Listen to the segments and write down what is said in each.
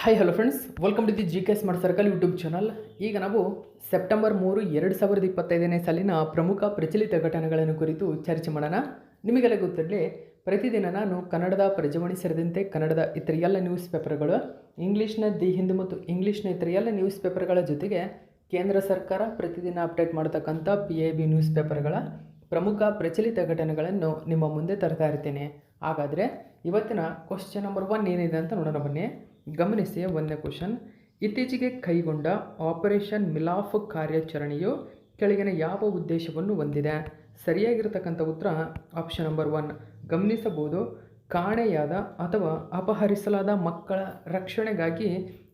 Hi hello friends, welcome to the G K smart circle YouTube channel. ಈಗ ನಾವು September 3, 2025ನೇ ಸಾಲಿನ ಪ್ರಮುಖ ಪ್ರಚಲಿತ ಘಟನೆಗಳನ್ನು ಕುರಿತು ಚರ್ಚೆ ಮಾಡೋಣ. ನಿಮಗೆಲ್ಲ ಗೊತ್ತಿರಲಿ, ಪ್ರತಿದಿನ ನಾನು ಕನ್ನಡದ ಪ್ರಜಾವಾಣಿ ಸೇರಿದಂತೆ ಕನ್ನಡದ ಇತರ ಎಲ್ಲ ನ್ಯೂಸ್ ಪೇಪರ್ಗಳು, ಇಂಗ್ಲೀಷ್ನ ದಿ ಹಿಂದೂ ಮತ್ತು ಇಂಗ್ಲೀಷ್ನ ಇತರ ಎಲ್ಲ ನ್ಯೂಸ್ ಪೇಪರ್ಗಳ ಜೊತೆಗೆ ಕೇಂದ್ರ ಸರ್ಕಾರ ಪ್ರತಿದಿನ ಅಪ್ಡೇಟ್ ಮಾಡತಕ್ಕಂಥ PIB ನ್ಯೂಸ್ ಪೇಪರ್ಗಳ ಪ್ರಮುಖ ಪ್ರಚಲಿತ ಘಟನೆಗಳನ್ನು ನಿಮ್ಮ ಮುಂದೆ ತರ್ತಾ ಇರ್ತೀನಿ. ಹಾಗಾದರೆ ಇವತ್ತಿನ ಕ್ವಶ್ಚನ್ ನಂಬರ್ 1 ಏನಿದೆ ಅಂತ ನೋಡೋಣ ಬನ್ನಿ. ಗಮನಿಸಿ. 1ನೇ ಕ್ವಶನ್, ಇತ್ತೀಚೆಗೆ ಕೈಗೊಂಡ ಆಪರೇಷನ್ ಮಿಲಾಫ್ ಕಾರ್ಯಾಚರಣೆಯು ಕೆಳಗಿನ ಯಾವ ಉದ್ದೇಶವನ್ನು ಹೊಂದಿದೆ? ಸರಿಯಾಗಿರತಕ್ಕಂಥ ಉತ್ತರ ಆಪ್ಷನ್ ನಂಬರ್ 1. ಗಮನಿಸಬಹುದು, ಕಾಣೆಯಾದ ಅಥವಾ ಅಪಹರಿಸಲಾದ ಮಕ್ಕಳ ರಕ್ಷಣೆಗಾಗಿ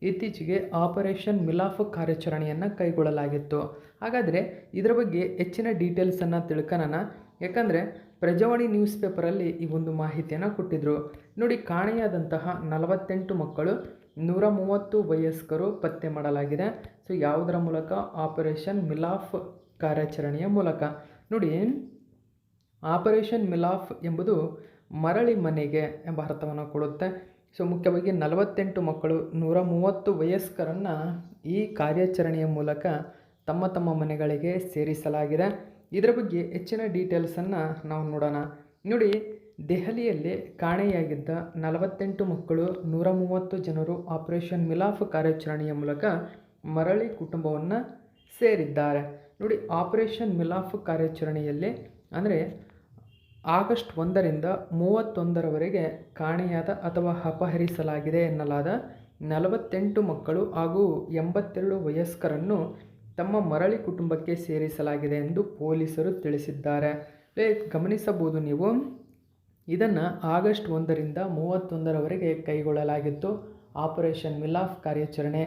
ಇತ್ತೀಚೆಗೆ ಆಪರೇಷನ್ ಮಿಲಾಫ್ ಕಾರ್ಯಾಚರಣೆಯನ್ನು ಕೈಗೊಳ್ಳಲಾಗಿತ್ತು. ಹಾಗಾದರೆ ಇದರ ಬಗ್ಗೆ ಹೆಚ್ಚಿನ ಡೀಟೇಲ್ಸನ್ನು ತಿಳ್ಕೊಳ್ಳೋಣ. ಯಾಕಂದರೆ ಪ್ರಜಾವಾಣಿ ನ್ಯೂಸ್ ಪೇಪರಲ್ಲಿ ಈ ಒಂದು ಮಾಹಿತಿಯನ್ನು ಕೊಟ್ಟಿದ್ದರು. ನೋಡಿ, ಕಾಣೆಯಾದಂತಹ 48 ಮಕ್ಕಳು, 130 ವಯಸ್ಕರು ಪತ್ತೆ ಮಾಡಲಾಗಿದೆ. ಸೊ ಯಾವುದರ ಮೂಲಕ? ಆಪರೇಷನ್ ಮಿಲಾಫ್ ಕಾರ್ಯಾಚರಣೆಯ ಮೂಲಕ. ನೋಡಿ, ಆಪರೇಷನ್ ಮಿಲಾಫ್ ಎಂಬುದು ಮರಳಿ ಮನೆಗೆ ಎಂಬ ಅರ್ಥವನ್ನು ಕೊಡುತ್ತೆ. ಸೊ ಮುಖ್ಯವಾಗಿ 48 ಮಕ್ಕಳು, 130 ವಯಸ್ಕರನ್ನು ಈ ಕಾರ್ಯಾಚರಣೆಯ ಮೂಲಕ ತಮ್ಮ ತಮ್ಮ ಮನೆಗಳಿಗೆ ಸೇರಿಸಲಾಗಿದೆ. ಇದರ ಬಗ್ಗೆ ಹೆಚ್ಚಿನ ಡೀಟೇಲ್ಸನ್ನು ನಾವು ನೋಡೋಣ. ನೋಡಿ, ದೆಹಲಿಯಲ್ಲಿ ಕಾಣೆಯಾಗಿದ್ದ 48 ಮಕ್ಕಳು, 130 ಜನರು ಆಪರೇಷನ್ ಮಿಲಾಫ್ ಕಾರ್ಯಾಚರಣೆಯ ಮೂಲಕ ಮರಳಿ ಕುಟುಂಬವನ್ನು ಸೇರಿದ್ದಾರೆ. ನೋಡಿ, ಆಪರೇಷನ್ ಮಿಲಾಫ್ ಕಾರ್ಯಾಚರಣೆಯಲ್ಲಿ ಅಂದರೆ ಆಗಸ್ಟ್ 1ರಿಂದ 31ರವರೆಗೆ ಕಾಣೆಯಾದ ಅಥವಾ ಅಪಹರಿಸಲಾಗಿದೆ ಎನ್ನಲಾದ 48 ಮಕ್ಕಳು ಹಾಗೂ 82 ವಯಸ್ಕರನ್ನು ತಮ್ಮ ಮರಳಿ ಕುಟುಂಬಕ್ಕೆ ಸೇರಿಸಲಾಗಿದೆ ಎಂದು ಪೊಲೀಸರು ತಿಳಿಸಿದ್ದಾರೆ. ಗಮನಿಸಬಹುದು ನೀವು, ಇದನ್ನು ಆಗಸ್ಟ್ 1ರಿಂದ 31ರವರೆಗೆ ಕೈಗೊಳ್ಳಲಾಗಿತ್ತು. ಆಪರೇಷನ್ ಮಿಲಾಫ್ ಕಾರ್ಯಾಚರಣೆ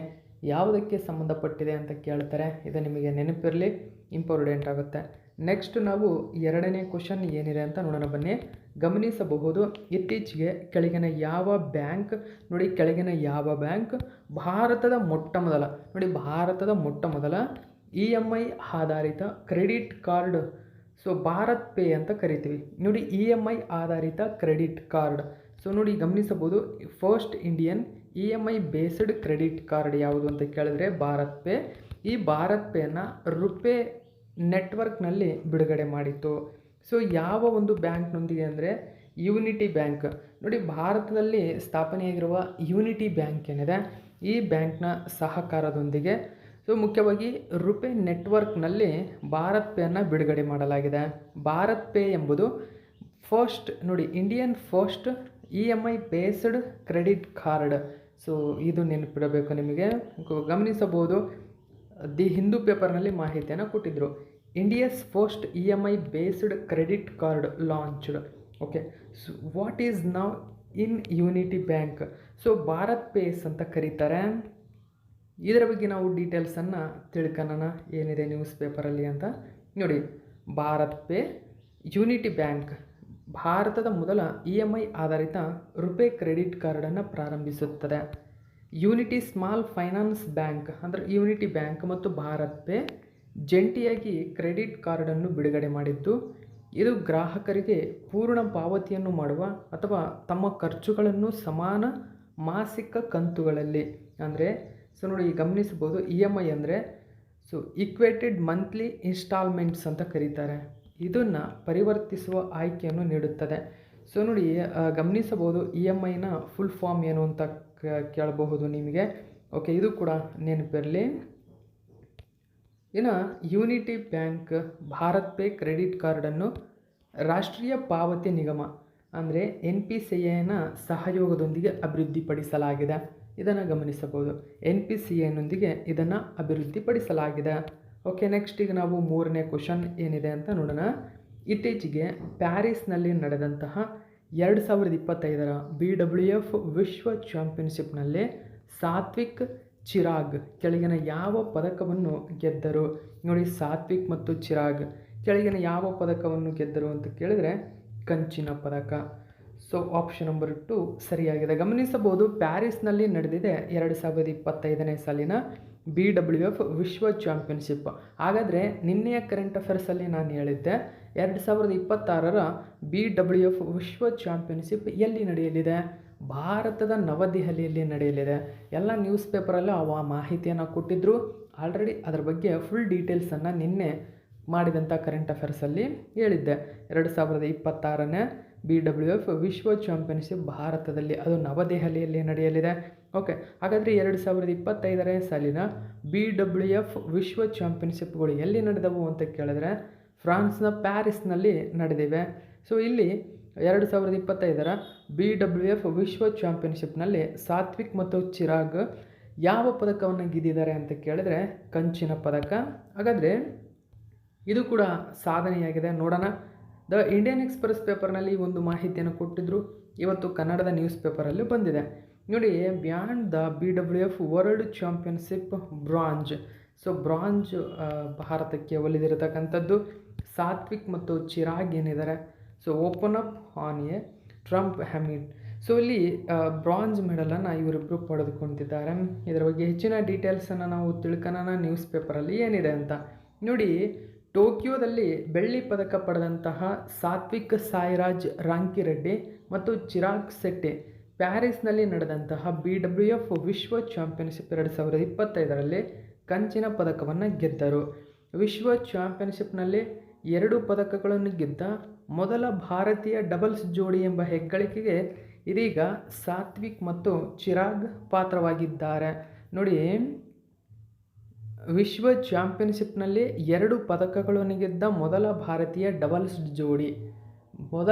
ಯಾವುದಕ್ಕೆ ಸಂಬಂಧಪಟ್ಟಿದೆ ಅಂತ ಕೇಳ್ತಾರೆ. ಇದು ನಿಮಗೆ ನೆನಪಿರಲಿ, ಇಂಪಾರ್ಟೆಂಟ್ ಆಗುತ್ತೆ. ನೆಕ್ಸ್ಟ್ ನಾವು 2ನೇ ಕ್ವಶನ್ ಏನಿದೆ ಅಂತ ನೋಡೋಣ ಬನ್ನಿ. ಗಮನಿಸಬಹುದು, ಇತ್ತೀಚೆಗೆ ಕೆಳಗಿನ ಯಾವ ಬ್ಯಾಂಕ್, ನೋಡಿ ಕೆಳಗಿನ ಯಾವ ಬ್ಯಾಂಕ್ ಭಾರತದ ಮೊಟ್ಟ ಮೊದಲ EMI ಆಧಾರಿತ credit card, so Bharat pay ಅಂತ ಕರಿತೀವಿ. ನೋಡಿ, EMI ಆಧಾರಿತ ಕ್ರೆಡಿಟ್ ಕಾರ್ಡ್. ಸೊ ನೋಡಿ, ಗಮನಿಸಬಹುದು, first Indian EMI based credit card ಯಾವುದು ಅಂತ ಕೇಳಿದ್ರೆ ಭಾರತ್ ಪೇ. ಈ ಭಾರತ್ ಪೇನ ರುಪೇ ನೆಟ್ವರ್ಕ್ನಲ್ಲಿ ಬಿಡುಗಡೆ ಮಾಡಿತ್ತು. ಸೊ ಯಾವ ಒಂದು ಬ್ಯಾಂಕ್ನೊಂದಿಗೆ ಅಂದರೆ ಯೂನಿಟಿ ಬ್ಯಾಂಕ್. ನೋಡಿ, ಭಾರತದಲ್ಲಿ ಸ್ಥಾಪನೆಯಾಗಿರುವ ಯೂನಿಟಿ ಬ್ಯಾಂಕ್ ಏನಿದೆ, ಈ ಬ್ಯಾಂಕ್ನ ಸಹಕಾರದೊಂದಿಗೆ ಸೊ ಮುಖ್ಯವಾಗಿ ರುಪೇ ನೆಟ್ವರ್ಕ್ನಲ್ಲಿ ಭಾರತ್ ಪೇಯನ್ನು ಬಿಡುಗಡೆ ಮಾಡಲಾಗಿದೆ. ಭಾರತ್ ಪೇ ಎಂಬುದು ಫಸ್ಟ್, ನೋಡಿ, Indian first EMI based credit card. So ಇದು ನೆನಪಿಡಬೇಕು ನಿಮಗೆ. ಗಮನಿಸಬಹುದು, ದಿ ಹಿಂದೂ ಪೇಪರ್ನಲ್ಲಿ ಮಾಹಿತಿಯನ್ನು ಕೊಟ್ಟಿದ್ದರು. India's first EMI based credit card launched. Okay, so what is now in unity bank? So Bharat pays ಅಂತ ಕರೀತಾರೆ. ಇದರ ಬಗ್ಗೆ ನಾವು ಡೀಟೇಲ್ಸನ್ನು ತಿಳ್ಕೊಳ್ಳೋಣ ಏನಿದೆ ನ್ಯೂಸ್ ಪೇಪರಲ್ಲಿ ಅಂತ. ನೋಡಿ, ಭಾರತ್ ಪೇ ಯೂನಿಟಿ ಬ್ಯಾಂಕ್ ಭಾರತದ ಮೊದಲ EMI ಆಧಾರಿತ ರುಪೇ ಕ್ರೆಡಿಟ್ ಕಾರ್ಡನ್ನು ಪ್ರಾರಂಭಿಸುತ್ತದೆ. ಯೂನಿಟಿ ಸ್ಮಾಲ್ ಫೈನಾನ್ಸ್ ಬ್ಯಾಂಕ್ ಅಂದರೆ ಯೂನಿಟಿ ಬ್ಯಾಂಕ್ ಮತ್ತು ಭಾರತ್ ಪೇ ಜಂಟಿಯಾಗಿ ಕ್ರೆಡಿಟ್ ಕಾರ್ಡನ್ನು ಬಿಡುಗಡೆ ಮಾಡಿದ್ದು, ಇದು ಗ್ರಾಹಕರಿಗೆ ಪೂರ್ಣ ಪಾವತಿಯನ್ನು ಮಾಡುವ ಅಥವಾ ತಮ್ಮ ಖರ್ಚುಗಳನ್ನು ಸಮಾನ ಮಾಸಿಕ ಕಂತುಗಳಲ್ಲಿ ಅಂದರೆ, ಸೊ ನೋಡಿ ಗಮನಿಸಬಹುದು, EMI ಅಂದರೆ ಸೊ ಈಕ್ವೇಟೆಡ್ ಮಂತ್ಲಿ ಇನ್ಸ್ಟಾಲ್ಮೆಂಟ್ಸ್ ಅಂತ ಕರೀತಾರೆ. ಇದನ್ನು ಪರಿವರ್ತಿಸುವ ಆಯ್ಕೆಯನ್ನು ನೀಡುತ್ತದೆ. ಸೊ ನೋಡಿ, ಗಮನಿಸಬಹುದು, EMIನ ಫುಲ್ ಫಾರ್ಮ್ ಏನು ಅಂತ ಕೇಳಬಹುದು ನಿಮಗೆ. ಓಕೆ, ಇದು ಕೂಡ ನೆನಪಿರಲಿ. ಇನ್ನು unity bank Bharat pay credit ಕಾರ್ಡನ್ನು ರಾಷ್ಟ್ರೀಯ ಪಾವತಿ ನಿಗಮ ಅಂದರೆ NPCIನ ಸಹಯೋಗದೊಂದಿಗೆ ಅಭಿವೃದ್ಧಿಪಡಿಸಲಾಗಿದೆ. ಇದನ್ನು ಗಮನಿಸಬಹುದು, NPCIನೊಂದಿಗೆ ಇದನ್ನು ಅಭಿವೃದ್ಧಿಪಡಿಸಲಾಗಿದೆ. ಓಕೆ, ನೆಕ್ಸ್ಟ್ ಈಗ ನಾವು 3ನೇ ಕ್ವಶನ್ ಏನಿದೆ ಅಂತ ನೋಡೋಣ. ಇತ್ತೀಚೆಗೆ ಪ್ಯಾರಿಸ್ನಲ್ಲಿ ನಡೆದಂತಹ 2025ರ BWF ವಿಶ್ವ ಚಾಂಪಿಯನ್ಶಿಪ್ನಲ್ಲಿ ಸಾತ್ವಿಕ್ ಚಿರಾಗ್ ಕೆಳಗಿನ ಯಾವ ಪದಕವನ್ನು ಗೆದ್ದರು? ನೋಡಿ, ಸಾತ್ವಿಕ್ ಮತ್ತು ಚಿರಾಗ್ ಕೆಳಗಿನ ಯಾವ ಪದಕವನ್ನು ಗೆದ್ದರು ಅಂತ ಕೇಳಿದರೆ ಕಂಚಿನ ಪದಕ. ಸೊ ಆಪ್ಷನ್ ನಂಬರ್ 2 ಸರಿಯಾಗಿದೆ. ಗಮನಿಸಬಹುದು, ಪ್ಯಾರಿಸ್ನಲ್ಲಿ ನಡೆದಿದೆ 2025ನೇ ಸಾಲಿನ BWF ವಿಶ್ವ ಚಾಂಪಿಯನ್ಶಿಪ್. ಹಾಗಾದರೆ ನಿನ್ನೆಯ ಕರೆಂಟ್ ಅಫೇರ್ಸಲ್ಲಿ ನಾನು ಹೇಳಿದ್ದೆ 2026ರ BWF ವಿಶ್ವ ಚಾಂಪಿಯನ್ಶಿಪ್ ಎಲ್ಲಿ ನಡೆಯಲಿದೆ? ಭಾರತದ ನವದೆಹಲಿಯಲ್ಲಿ ನಡೆಯಲಿದೆ. ಎಲ್ಲ ನ್ಯೂಸ್ ಪೇಪರಲ್ಲೂ ಆ ಮಾಹಿತಿಯನ್ನು ಕೊಟ್ಟಿದ್ದರು. ಆಲ್ರೆಡಿ ಅದರ ಬಗ್ಗೆ ಫುಲ್ ಡೀಟೇಲ್ಸನ್ನು ನಿನ್ನೆ ಮಾಡಿದಂಥ ಕರೆಂಟ್ ಅಫೇರ್ಸಲ್ಲಿ ಹೇಳಿದ್ದೆ. 2026ನೇ BWF ವಿಶ್ವ ಚಾಂಪಿಯನ್ಶಿಪ್ ಭಾರತದಲ್ಲಿ, ಅದು ನವದೆಹಲಿಯಲ್ಲಿ ನಡೆಯಲಿದೆ. ಓಕೆ, ಹಾಗಾದರೆ 2025ನೇ ಸಾಲಿನ BWF ವಿಶ್ವ ಚಾಂಪಿಯನ್ಶಿಪ್ಗಳು ಎಲ್ಲಿ ನಡೆದವು ಅಂತ ಕೇಳಿದ್ರೆ ಫ್ರಾನ್ಸ್ನ ಪ್ಯಾರಿಸ್ನಲ್ಲಿ ನಡೆದಿವೆ. ಸೊ ಇಲ್ಲಿ 2025ರ BWF ವಿಶ್ವ ಚಾಂಪಿಯನ್ಶಿಪ್ನಲ್ಲಿ ಸಾತ್ವಿಕ್ ಮತ್ತು ಚಿರಾಗ್ ಯಾವ ಪದಕವನ್ನು ಗೆದ್ದಿದ್ದಾರೆ ಅಂತ ಕೇಳಿದ್ರೆ ಕಂಚಿನ ಪದಕ. ಹಾಗಾದರೆ ಇದು ಕೂಡ ಸಾಧನೆಯಾಗಿದೆ. ನೋಡೋಣ. ದ ಇಂಡಿಯನ್ ಎಕ್ಸ್‌ಪ್ರೆಸ್ ಪೇಪರ್ನಲ್ಲಿ ಒಂದು ಮಾಹಿತಿಯನ್ನು ಕೊಟ್ಟಿದ್ದರು. ಇವತ್ತು ಕನ್ನಡದ ನ್ಯೂಸ್ ಪೇಪರಲ್ಲಿ ಬಂದಿದೆ ನೋಡಿ. Beyond the BWF world championship bronze. So bronze ಭಾರತಕ್ಕೆ ಒಲಿದಿರತಕ್ಕಂಥದ್ದು. ಸಾತ್ವಿಕ್ ಮತ್ತು ಚಿರಾಗ್ ಏನಿದ್ದಾರೆ, so open up on a trump hamlet. So ಇಲ್ಲಿ ಬ್ರಾಂಜ್ ಮೆಡಲನ್ನು ಇವರಿಬ್ಬರು ಪಡೆದುಕೊಂಡಿದ್ದಾರೆ. ಇದರ ಬಗ್ಗೆ ಹೆಚ್ಚಿನ ಡೀಟೇಲ್ಸನ್ನು ನಾವು ತಿಳ್ಕೊಳ್ಳೋಣ ನ್ಯೂಸ್ ಪೇಪರಲ್ಲಿ ಏನಿದೆ ಅಂತ ನೋಡಿ. ಟೋಕಿಯೋದಲ್ಲಿ ಬೆಳ್ಳಿ ಪದಕ ಪಡೆದಂತಹ ಸಾತ್ವಿಕ್ ಸಾಯಿರಾಜ್ ರಾಂಕಿರೆಡ್ಡಿ ಮತ್ತು ಚಿರಾಗ್ ಶೆಟ್ಟಿ ಪ್ಯಾರಿಸ್ನಲ್ಲಿ ನಡೆದಂತಹ BWF ವಿಶ್ವ ಚಾಂಪಿಯನ್ಶಿಪ್ 2025ರಲ್ಲಿ ಕಂಚಿನ ಪದಕವನ್ನು ಗೆದ್ದರು. ವಿಶ್ವ ಚಾಂಪಿಯನ್ಶಿಪ್ನಲ್ಲಿ 2 ಪದಕಗಳನ್ನು ಗೆದ್ದ ಮೊದಲ ಭಾರತೀಯ ಡಬಲ್ಸ್ ಜೋಡಿ ಎಂಬ ಹೆಗ್ಗಳಿಕೆಗೆ ಇದೀಗ ಸಾತ್ವಿಕ್ ಮತ್ತು ಚಿರಾಗ್ ಪಾತ್ರವಾಗಿದ್ದಾರೆ ನೋಡಿ. ವಿಶ್ವ ಚಾಂಪಿಯನ್ಶಿಪ್ನಲ್ಲಿ 2 ಪದಕಗಳನ್ನು ಗೆದ್ದ ಮೊದಲ ಭಾರತೀಯ ಡಬಲ್ಸ್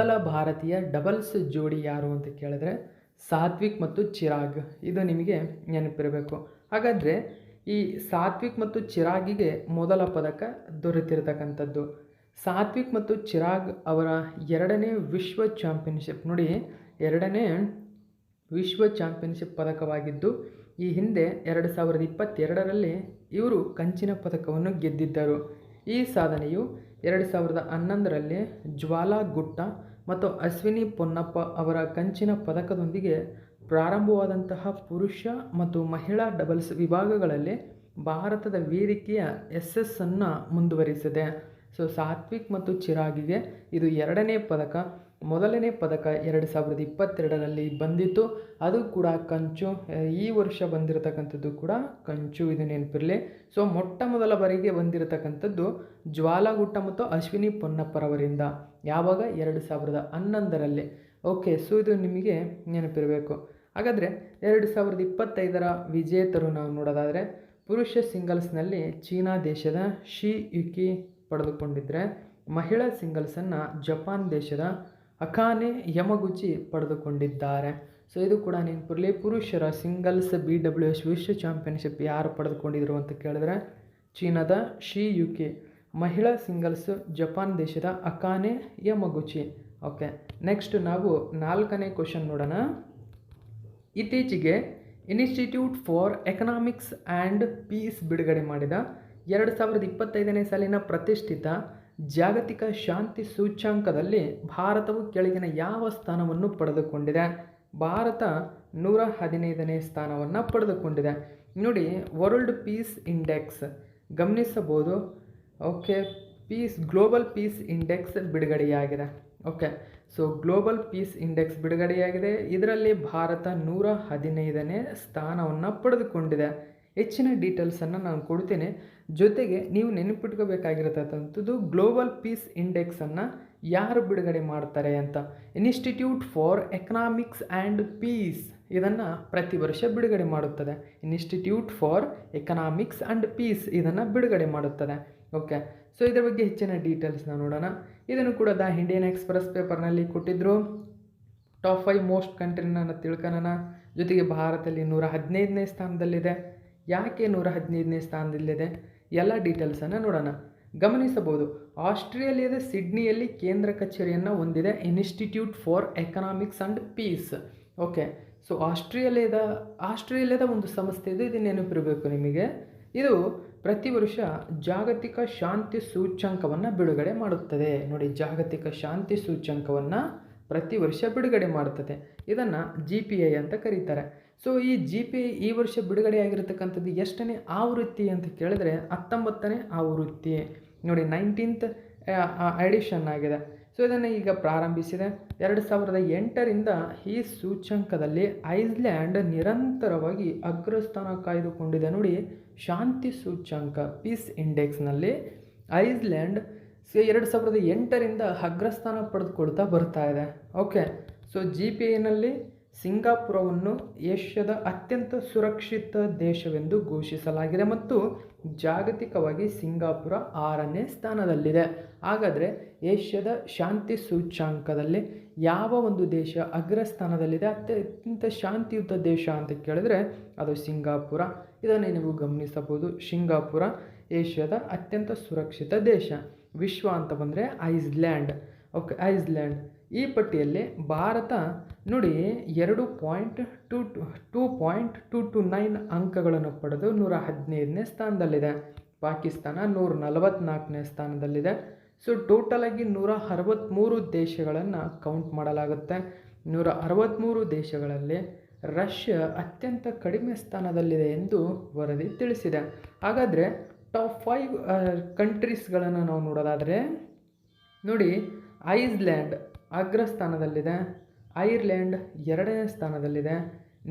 ಜೋಡಿ ಯಾರು ಅಂತ ಕೇಳಿದ್ರೆ ಸಾತ್ವಿಕ್ ಮತ್ತು ಚಿರಾಗ್. ಇದು ನಿಮಗೆ ನೆನಪಿರಬೇಕು. ಹಾಗಾದರೆ ಈ ಸಾತ್ವಿಕ್ ಮತ್ತು ಚಿರಾಗಿಗೆ ಮೊದಲ ಪದಕ ದೊರೆತಿರತಕ್ಕಂಥದ್ದು. ಸಾತ್ವಿಕ್ ಮತ್ತು ಚಿರಾಗ್ ಅವರ 2ನೇ ವಿಶ್ವ ಚಾಂಪಿಯನ್ಶಿಪ್ ನೋಡಿ, 2ನೇ ವಿಶ್ವ ಚಾಂಪಿಯನ್ಶಿಪ್ ಪದಕವಾಗಿದ್ದು, ಈ ಹಿಂದೆ 2022ರಲ್ಲಿ ಇವರು ಕಂಚಿನ ಪದಕವನ್ನು ಗೆದ್ದಿದ್ದರು. ಈ ಸಾಧನೆಯು 2011ರಲ್ಲಿ ಜ್ವಾಲಾ ಗುಟ್ಟಾ ಮತ್ತು ಅಶ್ವಿನಿ ಪೊನ್ನಪ್ಪ ಅವರ ಕಂಚಿನ ಪದಕದೊಂದಿಗೆ ಪ್ರಾರಂಭವಾದಂತಹ ಪುರುಷ ಮತ್ತು ಮಹಿಳಾ ಡಬಲ್ಸ್ ವಿಭಾಗಗಳಲ್ಲಿ ಭಾರತದ ವೇದಿಕೆಯ ಯಶಸ್ಸನ್ನು ಮುಂದುವರಿಸಿದೆ. ಸೊ ಸಾತ್ವಿಕ್ ಮತ್ತು ಚಿರಾಗಿಗೆ ಇದು 2ನೇ ಪದಕ. ಮೊದಲನೇ ಪದಕ 2022ರಲ್ಲಿ ಬಂದಿತ್ತು, ಅದು ಕೂಡ ಕಂಚು. ಈ ವರ್ಷ ಬಂದಿರತಕ್ಕಂಥದ್ದು ಕೂಡ ಕಂಚು, ಇದು ನೆನಪಿರಲಿ. ಸೊ ಮೊಟ್ಟ ಮೊದಲ ಬಾರಿಗೆ ಬಂದಿರತಕ್ಕಂಥದ್ದು ಜ್ವಾಲಾಗುಟ್ಟ ಮತ್ತು ಅಶ್ವಿನಿ ಪೊನ್ನಪ್ಪರವರಿಂದ. ಯಾವಾಗ? 2011ರಲ್ಲಿ. ಓಕೆ, ಸೊ ಇದು ನಿಮಗೆ ನೆನಪಿರಬೇಕು. ಹಾಗಾದರೆ 2025ರ ವಿಜೇತರು ನಾವು ನೋಡೋದಾದರೆ ಪುರುಷ ಸಿಂಗಲ್ಸ್ನಲ್ಲಿ ಚೀನಾ ದೇಶದ ಶಿ ಯುಕಿ ಪಡೆದುಕೊಂಡಿದ್ದರೆ, ಮಹಿಳಾ ಸಿಂಗಲ್ಸನ್ನು ಜಪಾನ್ ದೇಶದ ಅಕಾನೆ ಯಮಗುಚಿ ಪಡೆದುಕೊಂಡಿದ್ದಾರೆ. ಸೊ ಇದು ಕೂಡ ನೆನಪಿರಲಿ. ಪುರುಷರ ಸಿಂಗಲ್ಸ್ BWF ವಿಶ್ವ ಚಾಂಪಿಯನ್ಶಿಪ್ ಯಾರು ಪಡೆದುಕೊಂಡಿದ್ರು ಅಂತ ಕೇಳಿದ್ರೆ ಚೀನಾದ ಶಿ ಯುಕಿ. ಮಹಿಳಾ ಸಿಂಗಲ್ಸ್ ಜಪಾನ್ ದೇಶದ ಅಕಾನೆ ಯಮಗುಚಿ. ಓಕೆ, ನೆಕ್ಸ್ಟ್ ನಾವು 4ನೇ ಕ್ವಶನ್ ನೋಡೋಣ. ಇತ್ತೀಚೆಗೆ Institute for Economics and Peace ಬಿಡುಗಡೆ ಮಾಡಿದ 2025ನೇ ಸಾಲಿನ ಪ್ರತಿಷ್ಠಿತ ಜಾಗತಿಕ ಶಾಂತಿ ಸೂಚ್ಯಂಕದಲ್ಲಿ ಭಾರತವು ಕೆಳಗಿನ ಯಾವ ಸ್ಥಾನವನ್ನು ಪಡೆದುಕೊಂಡಿದೆ? ಭಾರತ 115ನೇ ಸ್ಥಾನವನ್ನು ಪಡೆದುಕೊಂಡಿದೆ ನೋಡಿ. ವರ್ಲ್ಡ್ ಪೀಸ್ ಇಂಡೆಕ್ಸ್ ಗಮನಿಸಬಹುದು. ಓಕೆ, ಗ್ಲೋಬಲ್ ಪೀಸ್ ಇಂಡೆಕ್ಸ್ ಬಿಡುಗಡೆಯಾಗಿದೆ. Okay, so Global Peace Index ಬಿಡುಗಡೆಯಾಗಿದೆ. ಇದರಲ್ಲಿ ಭಾರತ 115ನೇ ಸ್ಥಾನವನ್ನು ಪಡೆದುಕೊಂಡಿದೆ. ಹೆಚ್ಚಿನ ಡೀಟೇಲ್ಸನ್ನು ನಾನು ಕೊಡ್ತೀನಿ. ಜೊತೆಗೆ ನೀವು ನೆನಪಿಟ್ಕೋಬೇಕಾಗಿರತಕ್ಕಂಥದ್ದು ಗ್ಲೋಬಲ್ ಪೀಸ್ ಇಂಡೆಕ್ಸನ್ನು ಯಾರು ಬಿಡುಗಡೆ ಮಾಡ್ತಾರೆ ಅಂತ. Institute for Economics and Peace ಇದನ್ನು ಪ್ರತಿ ವರ್ಷ ಬಿಡುಗಡೆ ಮಾಡುತ್ತದೆ. Institute for Economics and Peace ಇದನ್ನು ಬಿಡುಗಡೆ ಮಾಡುತ್ತದೆ. ಓಕೆ, ಸೊ ಇದರ ಬಗ್ಗೆ ಹೆಚ್ಚಿನ ಡೀಟೇಲ್ಸ್ನ ನೋಡೋಣ. ಇದನ್ನು ಕೂಡ ದ ಇಂಡಿಯನ್ ಎಕ್ಸ್‌ಪ್ರೆಸ್ ಪೇಪರ್ನಲ್ಲಿ ಕೊಟ್ಟಿದ್ದರು. ಟಾಪ್ 5 ಮೋಸ್ಟ್ ಕಂಟ್ರಿನ ತಿಳ್ಕೊಳ್ಳೋಣ. ಜೊತೆಗೆ ಭಾರತದಲ್ಲಿ 115ನೇ ಸ್ಥಾನದಲ್ಲಿದೆ. ಯಾಕೆ 115ನೇ ಸ್ಥಾನದಲ್ಲಿದೆ? ಎಲ್ಲ ಡೀಟೇಲ್ಸನ್ನು ನೋಡೋಣ. ಗಮನಿಸಬಹುದು, ಆಸ್ಟ್ರೇಲಿಯಾದ ಸಿಡ್ನಿಯಲ್ಲಿ ಕೇಂದ್ರ ಕಚೇರಿಯನ್ನು ಹೊಂದಿದೆ Institute for Economics and Peace. Okay, so ಆಸ್ಟ್ರೇಲಿಯಾದ ಒಂದು ಸಂಸ್ಥೆ ಇದು. ಇದು ನೆನಪಿರಬೇಕು ನಿಮಗೆ. ಇದು ಪ್ರತಿ ವರ್ಷ ಜಾಗತಿಕ ಶಾಂತಿ ಸೂಚ್ಯಂಕವನ್ನು ಬಿಡುಗಡೆ ಮಾಡುತ್ತದೆ ನೋಡಿ. ಜಾಗತಿಕ ಶಾಂತಿ ಸೂಚ್ಯಂಕವನ್ನು ಪ್ರತಿ ವರ್ಷ ಬಿಡುಗಡೆ ಮಾಡುತ್ತದೆ. ಇದನ್ನು GPI ಅಂತ ಕರೀತಾರೆ. ಸೊ ಈ GPI ಈ ವರ್ಷ ಬಿಡುಗಡೆಯಾಗಿರ್ತಕ್ಕಂಥದ್ದು ಎಷ್ಟನೇ ಆವೃತ್ತಿ ಅಂತ ಕೇಳಿದ್ರೆ 19ನೇ ಆವೃತ್ತಿ ನೋಡಿ. 19th ಎಡಿಷನ್ ಆಗಿದೆ. ಸೊ ಇದನ್ನು ಈಗ ಪ್ರಾರಂಭಿಸಿದೆ. 2008ರಿಂದ ಈ ಸೂಚ್ಯಂಕದಲ್ಲಿ ಐಸ್ಲ್ಯಾಂಡ್ ನಿರಂತರವಾಗಿ ಅಗ್ರಸ್ಥಾನ ಕಾಯ್ದುಕೊಂಡಿದೆ. ನೋಡಿ, ಶಾಂತಿ ಸೂಚ್ಯಂಕ ಪೀಸ್ ಇಂಡೆಕ್ಸ್ನಲ್ಲಿ ಐಸ್ಲ್ಯಾಂಡ್ 2008ರಿಂದ ಅಗ್ರಸ್ಥಾನ ಪಡೆದುಕೊಳ್ತಾ ಬರ್ತಾ ಇದೆ. ಓಕೆ, GPA-ನಲ್ಲಿ ಸಿಂಗಾಪುರವನ್ನು ಏಷ್ಯಾದ ಅತ್ಯಂತ ಸುರಕ್ಷಿತ ದೇಶವೆಂದು ಘೋಷಿಸಲಾಗಿದೆ ಮತ್ತು ಜಾಗತಿಕವಾಗಿ ಸಿಂಗಾಪುರ 6ನೇ ಸ್ಥಾನದಲ್ಲಿದೆ. ಹಾಗಾದರೆ ಏಷ್ಯಾದ ಶಾಂತಿ ಸೂಚ್ಯಂಕದಲ್ಲಿ ಯಾವ ಒಂದು ದೇಶ ಅಗ್ರಸ್ಥಾನದಲ್ಲಿದೆ, ಅತ್ಯಂತ ಶಾಂತಿಯುತ ದೇಶ ಅಂತ ಕೇಳಿದ್ರೆ ಅದು ಸಿಂಗಾಪುರ. ಇದನ್ನು ನೀವು ಗಮನಿಸಬಹುದು. ಸಿಂಗಾಪುರ ಏಷ್ಯಾದ ಅತ್ಯಂತ ಸುರಕ್ಷಿತ ದೇಶ. ವಿಶ್ವ ಅಂತ ಬಂದರೆ ಐಸ್ಲ್ಯಾಂಡ್. ಓಕೆ, ಐಸ್ಲ್ಯಾಂಡ್ ಈ ಪಟ್ಟಿಯಲ್ಲಿ ಭಾರತ ನೋಡಿ 2.229 ಅಂಕಗಳನ್ನು ಪಡೆದು 115ನೇ ಸ್ಥಾನದಲ್ಲಿದೆ. ಪಾಕಿಸ್ತಾನ 144ನೇ ಸ್ಥಾನದಲ್ಲಿದೆ. ಟೋಟಲಾಗಿ 163 ದೇಶಗಳನ್ನು ಕೌಂಟ್ ಮಾಡಲಾಗುತ್ತೆ. 163 ದೇಶಗಳಲ್ಲಿ ರಷ್ಯಾ ಅತ್ಯಂತ ಕಡಿಮೆ ಸ್ಥಾನದಲ್ಲಿದೆ ಎಂದು ವರದಿ ತಿಳಿಸಿದೆ. ಹಾಗಾದರೆ ಟಾಪ್ 5 ಕಂಟ್ರೀಸ್ಗಳನ್ನು ನಾವು ನೋಡೋದಾದರೆ ನೋಡಿ, ಐಸ್ಲ್ಯಾಂಡ್ ಅಗ್ರಸ್ಥಾನದಲ್ಲಿದೆ, ಐರ್ಲ್ಯಾಂಡ್ 2ನೇ ಸ್ಥಾನದಲ್ಲಿದೆ,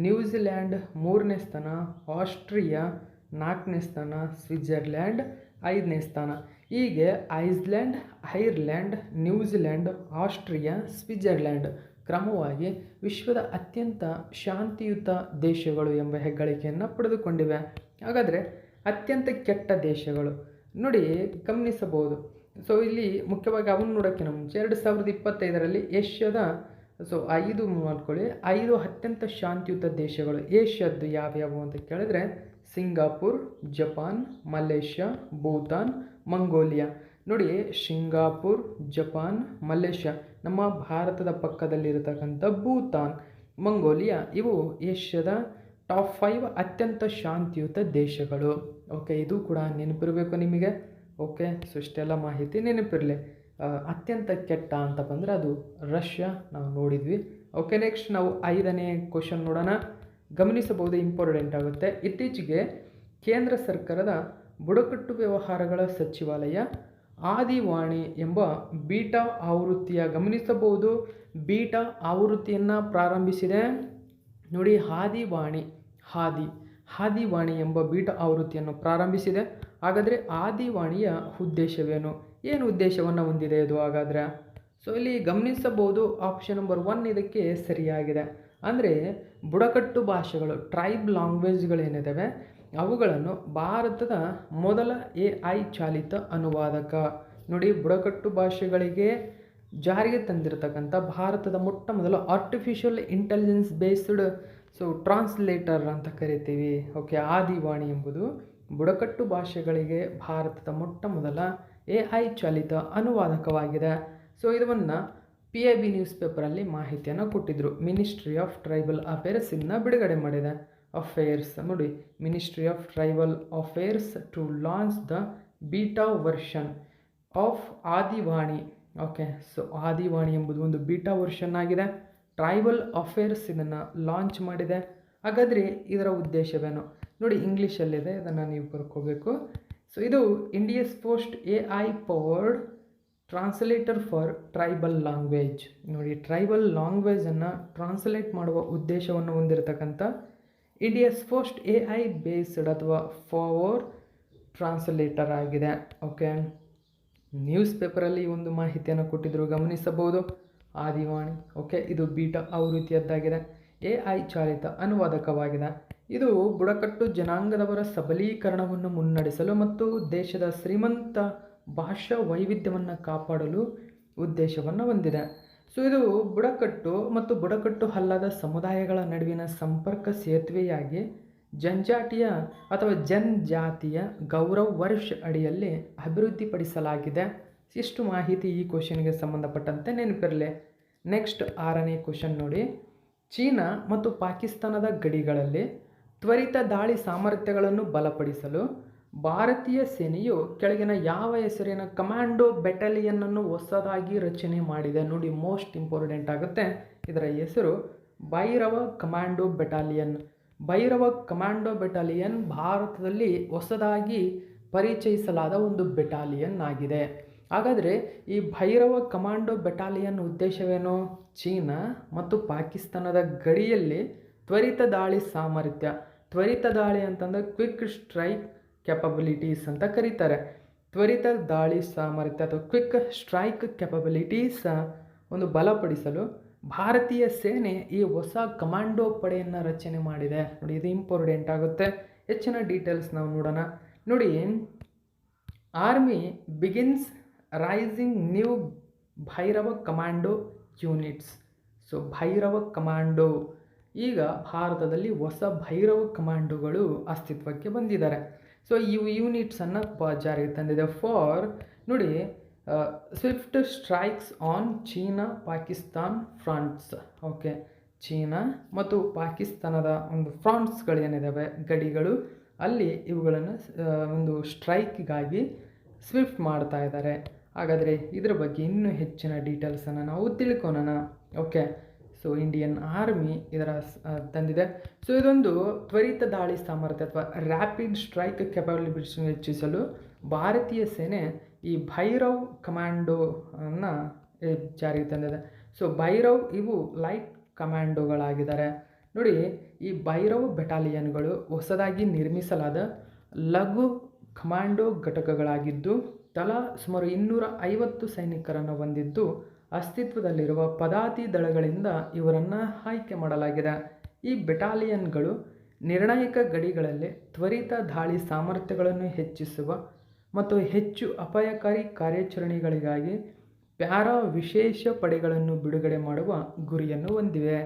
ನ್ಯೂಜಿಲ್ಯಾಂಡ್ 3ನೇ ಸ್ಥಾನ, ಆಸ್ಟ್ರಿಯಾ 4ನೇ ಸ್ಥಾನ, ಸ್ವಿಟ್ಜರ್ಲ್ಯಾಂಡ್ 5ನೇ ಸ್ಥಾನ. ಹೀಗೆ Iceland, Ireland, New Zealand, Austria, Switzerland ಕ್ರಮವಾಗಿ ವಿಶ್ವದ ಅತ್ಯಂತ ಶಾಂತಿಯುತ ದೇಶಗಳು ಎಂಬ ಹೆಗ್ಗಳಿಕೆಯನ್ನು ಪಡೆದುಕೊಂಡಿವೆ. ಹಾಗಾದರೆ ಅತ್ಯಂತ ಕೆಟ್ಟ ದೇಶಗಳು ನೋಡಿ ಗಮನಿಸಬಹುದು. ಇಲ್ಲಿ ಮುಖ್ಯವಾಗಿ ಅವನ್ನು ನೋಡೋಕ್ಕಿಂತ ಮುಂಚೆ 2025ರಲ್ಲಿ ಏಷ್ಯಾದ 5 ಮಾಡ್ಕೊಳ್ಳಿ, 5 ಅತ್ಯಂತ ಶಾಂತಿಯುತ ದೇಶಗಳು ಏಷ್ಯಾದ್ದು ಯಾವ್ಯಾವು ಅಂತ ಕೇಳಿದ್ರೆ Singapore, Japan, Malaysia, Bhutan, Mongolia. ನೋಡಿ, ಸಿಂಗಾಪುರ್, ಜಪಾನ್, ಮಲೇಷ್ಯಾ, ನಮ್ಮ ಭಾರತದ ಪಕ್ಕದಲ್ಲಿರತಕ್ಕಂಥ ಭೂತಾನ್, ಮಂಗೋಲಿಯಾ ಇವು ಏಷ್ಯಾದ ಟಾಪ್ 5 ಅತ್ಯಂತ ಶಾಂತಿಯುತ ದೇಶಗಳು. ಓಕೆ, ಇದು ಕೂಡ ನೆನಪಿರಬೇಕು ನಿಮಗೆ. ಓಕೆ, ಇಷ್ಟೆಲ್ಲ ಮಾಹಿತಿ ನೆನಪಿರಲಿ. ಅತ್ಯಂತ ಕೆಟ್ಟ ಅಂತ ಬಂದರೆ ಅದು ರಷ್ಯಾ, ನಾವು ನೋಡಿದ್ವಿ. ಓಕೆ, ನೆಕ್ಸ್ಟ್ ನಾವು 5ನೇ ಕ್ವಶನ್ ನೋಡೋಣ. ಗಮನಿಸಬಹುದು, ಇಂಪಾರ್ಟೆಂಟ್ ಆಗುತ್ತೆ. ಇತ್ತೀಚೆಗೆ ಕೇಂದ್ರ ಸರ್ಕಾರದ ಬುಡಕಟ್ಟು ವ್ಯವಹಾರಗಳ ಸಚಿವಾಲಯ ಆದಿವಾಣಿ ಎಂಬ ಬೀಟಾ ಆವೃತ್ತಿಯ ಗಮನಿಸಬಹುದು ಬೀಟಾ ಆವೃತ್ತಿಯನ್ನು ಪ್ರಾರಂಭಿಸಿದೆ. ನೋಡಿ, ಆದಿವಾಣಿ ಎಂಬ ಬೀಟಾ ಆವೃತ್ತಿಯನ್ನು ಪ್ರಾರಂಭಿಸಿದೆ. ಹಾಗಾದರೆ ಆದಿವಾಣಿಯ ಉದ್ದೇಶವೇನು, ಏನು ಉದ್ದೇಶವನ್ನು ಹೊಂದಿದೆ ಇದು? ಹಾಗಾದರೆ ಇಲ್ಲಿ ಗಮನಿಸಬಹುದು, ಆಪ್ಷನ್ ನಂಬರ್ 1 ಇದಕ್ಕೆ ಸರಿಯಾಗಿದೆ. ಅಂದರೆ ಬುಡಕಟ್ಟು ಭಾಷೆಗಳು, ಟ್ರೈಬ್ ಲ್ಯಾಂಗ್ವೇಜ್ಗಳೇನಿದ್ದಾವೆ ಅವುಗಳನ್ನು ಭಾರತದ ಮೊದಲ AI ಚಾಲಿತ ಅನುವಾದಕ. ನೋಡಿ, ಬುಡಕಟ್ಟು ಭಾಷೆಗಳಿಗೆ ಜಾರಿಗೆ ತಂದಿರತಕ್ಕಂಥ ಭಾರತದ ಮೊಟ್ಟ ಮೊದಲ ಆರ್ಟಿಫಿಷಿಯಲ್ ಇಂಟೆಲಿಜೆನ್ಸ್ ಬೇಸ್ಡ್ ಟ್ರಾನ್ಸ್ಲೇಟರ್ ಅಂತ ಕರಿತೀವಿ. ಓಕೆ, ಆದಿವಾಣಿ ಎಂಬುದು ಬುಡಕಟ್ಟು ಭಾಷೆಗಳಿಗೆ ಭಾರತದ ಮೊಟ್ಟ ಮೊದಲ AI ಚಾಲಿತ ಅನುವಾದಕವಾಗಿದೆ. ಇದನ್ನು PIB ನ್ಯೂಸ್ ಪೇಪರಲ್ಲಿ ಮಾಹಿತಿಯನ್ನು ಕೊಟ್ಟಿದ್ದರು. ಮಿನಿಸ್ಟ್ರಿ ಆಫ್ ಟ್ರೈಬಲ್ ಅಫೇರ್ಸ್ ಇನ್ನು ಬಿಡುಗಡೆ ಮಾಡಿದೆ. ನೋಡಿ, ministry of tribal affairs to launch the beta version of Adivani. Okay, Adivani ಎಂಬುದು ಒಂದು ಬೀಟಾ ವರ್ಷನ್ ಆಗಿದೆ. ಟ್ರೈಬಲ್ ಅಫೇರ್ಸ್ ಇದನ್ನು ಲಾಂಚ್ ಮಾಡಿದೆ. ಹಾಗಾದರೆ ಇದರ ಉದ್ದೇಶವೇನು? ನೋಡಿ, ಇಂಗ್ಲೀಷಲ್ಲಿದೆ, ಇದನ್ನು ನೀವು ಬರ್ಕೋಬೇಕು. ಇದು India's first AI powered translator for tribal language. ನೋಡಿ, ಟ್ರೈಬಲ್ ಲ್ಯಾಂಗ್ವೇಜನ್ನು ಟ್ರಾನ್ಸ್ಲೇಟ್ ಮಾಡುವ ಉದ್ದೇಶವನ್ನು ಹೊಂದಿರತಕ್ಕಂಥ ಇಂಡಿಯಾಸ್ ಫಸ್ಟ್ AI ಬೇಸ್ಡ್ ಅಥವಾ ಫಾರ್ ಟ್ರಾನ್ಸ್ಲೇಟರ್ ಆಗಿದೆ. ಓಕೆ, ನ್ಯೂಸ್ ಪೇಪರಲ್ಲಿ ಒಂದು ಮಾಹಿತಿಯನ್ನು ಕೊಟ್ಟಿದ್ದರು, ಗಮನಿಸಬಹುದು. ಆದಿವಾಣಿ, ಓಕೆ, ಇದು ಬೀಟಾ ಆವೃತ್ತಿಯದ್ದಾಗಿದೆ. AI ಚಾಲಿತ ಅನುವಾದಕವಾಗಿದೆ. ಇದು ಬುಡಕಟ್ಟು ಜನಾಂಗದವರ ಸಬಲೀಕರಣವನ್ನು ಮುನ್ನಡೆಸಲು ಮತ್ತು ದೇಶದ ಶ್ರೀಮಂತ ಭಾಷಾ ವೈವಿಧ್ಯವನ್ನು ಕಾಪಾಡಲು ಉದ್ದೇಶವನ್ನು ಹೊಂದಿದೆ. ಇದು ಬುಡಕಟ್ಟು ಮತ್ತು ಬುಡಕಟ್ಟು ಅಲ್ಲದ ಸಮುದಾಯಗಳ ನಡುವಿನ ಸಂಪರ್ಕ ಸೇತುವೆಯಾಗಿ ಜನಜಾತಿಯ ಗೌರವ ವರ್ಷ ಅಡಿಯಲ್ಲಿ ಅಭಿವೃದ್ಧಿಪಡಿಸಲಾಗಿದೆ. ಇಷ್ಟು ಮಾಹಿತಿ ಈ ಕ್ವಶನ್ಗೆ ಸಂಬಂಧಪಟ್ಟಂತೆ ನೆನಪಿರಲಿ. ನೆಕ್ಸ್ಟ್ 6ನೇ ಕ್ವಶನ್ ನೋಡಿ, ಚೀನಾ ಮತ್ತು ಪಾಕಿಸ್ತಾನದ ಗಡಿಗಳಲ್ಲಿ ತ್ವರಿತ ದಾಳಿ ಸಾಮರ್ಥ್ಯಗಳನ್ನು ಬಲಪಡಿಸಲು ಭಾರತೀಯ ಸೇನೆಯು ಕೆಳಗಿನ ಯಾವ ಹೆಸರಿನ ಕಮಾಂಡೋ ಬೆಟಾಲಿಯನ್ನನ್ನು ಹೊಸದಾಗಿ ರಚನೆ ಮಾಡಿದೆ? ನೋಡಿ, ಮೋಸ್ಟ್ ಇಂಪಾರ್ಟೆಂಟ್ ಆಗುತ್ತೆ. ಇದರ ಹೆಸರು Bhairava commando battalion. Bhairava commando battalion ಭಾರತದಲ್ಲಿ ಹೊಸದಾಗಿ ಪರಿಚಯಿಸಲಾದ ಒಂದು ಬೆಟಾಲಿಯನ್ ಆಗಿದೆ. ಹಾಗಾದರೆ ಈ ಭೈರವ ಕಮಾಂಡೋ ಬೆಟಾಲಿಯನ್ ಉದ್ದೇಶವೇನು? ಚೀನಾ ಮತ್ತು ಪಾಕಿಸ್ತಾನದ ಗಡಿಯಲ್ಲಿ ತ್ವರಿತ ದಾಳಿ ಸಾಮರ್ಥ್ಯ. ತ್ವರಿತ ದಾಳಿ ಅಂತಂದರೆ ಕ್ವಿಕ್ ಸ್ಟ್ರೈಕ್ ಕೆಪಬಿಲಿಟೀಸ್ ಅಂತ ಕರೀತಾರೆ. ತ್ವರಿತ ದಾಳಿ ಸಾಮರ್ಥ್ಯ ಅಥವಾ ಕ್ವಿಕ್ ಸ್ಟ್ರೈಕ್ ಕೆಪಬಿಲಿಟೀಸ್ ಒಂದು ಬಲಪಡಿಸಲು ಭಾರತೀಯ ಸೇನೆ ಈ ಹೊಸ ಕಮಾಂಡೋ ಪಡೆಯನ್ನು ರಚನೆ ಮಾಡಿದೆ. ನೋಡಿ, ಇದು ಇಂಪಾರ್ಟೆಂಟ್ ಆಗುತ್ತೆ. ಹೆಚ್ಚಿನ ಡೀಟೇಲ್ಸ್ ನಾವು ನೋಡೋಣ. ನೋಡಿ, army begins raising new Bhairav commando units. So Bhairav commando, ಈಗ ಭಾರತದಲ್ಲಿ ಹೊಸ ಭೈರವ ಕಮಾಂಡೋಗಳು ಅಸ್ತಿತ್ವಕ್ಕೆ ಬಂದಿದ್ದಾರೆ. ಸೊ ಈ ಯೂನಿಟ್ಸನ್ನು ಜಾರಿಗೆ ತಂದಿದೆ ಫಾರ್, ನೋಡಿ, swift strikes on China Pakistan fronts. Okay, China ಮತ್ತು ಪಾಕಿಸ್ತಾನದ ಒಂದು ಫ್ರಾಂಟ್ಸ್ಗಳೇನಿದ್ದಾವೆ ಗಡಿಗಳು, ಅಲ್ಲಿ ಇವುಗಳನ್ನು ಒಂದು ಸ್ಟ್ರೈಕ್ಗಾಗಿ ಸ್ವಿಫ್ಟ್ ಮಾಡ್ತಾ ಇದ್ದಾರೆ. ಹಾಗಾದರೆ ಇದರ ಬಗ್ಗೆ ಇನ್ನೂ ಹೆಚ್ಚಿನ ಡೀಟೇಲ್ಸನ್ನು ನಾವು ತಿಳ್ಕೊಳ್ಳೋಣ. ಓಕೆ, ಸೊ ಇಂಡಿಯನ್ ಆರ್ಮಿ ಇದರ ತಂದಿದೆ. ಸೊ ಇದೊಂದು ತ್ವರಿತ ದಾಳಿ ಸಾಮರ್ಥ್ಯ ಅಥವಾ ರ್ಯಾಪಿಡ್ ಸ್ಟ್ರೈಕ್ ಕೆಪಬಿಲಿಟಿ ಹೆಚ್ಚಿಸಲು ಭಾರತೀಯ ಸೇನೆ ಈ ಭೈರವ್ ಕಮಾಂಡೋವನ್ನು ಜಾರಿಗೆ ತಂದಿದೆ. ಸೊ ಭೈರವ್ ಇವು ಲೈಟ್ ಕಮಾಂಡೋಗಳಾಗಿದ್ದಾರೆ. ನೋಡಿ, ಈ ಭೈರವ್ ಬೆಟಾಲಿಯನ್ಗಳು ಹೊಸದಾಗಿ ನಿರ್ಮಿಸಲಾದ ಲಘು ಕಮಾಂಡೋ ಘಟಕಗಳಾಗಿದ್ದು ತಲಾ ಸುಮಾರು 250 ಸೈನಿಕರನ್ನು ಹೊಂದಿದ್ದು ಅಸ್ತಿತ್ವದಲ್ಲಿರುವ ಪದಾತಿ ದಳಗಳಿಂದ ಇವರನ್ನು ಆಯ್ಕೆ ಮಾಡಲಾಗಿದೆ. ಈ ಬೆಟಾಲಿಯನ್ಗಳು ನಿರ್ಣಾಯಕ ಗಡಿಗಳಲ್ಲಿ ತ್ವರಿತ ದಾಳಿ ಸಾಮರ್ಥ್ಯಗಳನ್ನು ಹೆಚ್ಚಿಸುವ ಮತ್ತು ಹೆಚ್ಚು ಅಪಾಯಕಾರಿ ಕಾರ್ಯಾಚರಣೆಗಳಿಗಾಗಿ ಪ್ಯಾರಾ ವಿಶೇಷ ಪಡೆಗಳನ್ನು ಬಿಡುಗಡೆ ಮಾಡುವ ಗುರಿಯನ್ನು ಹೊಂದಿವೆ.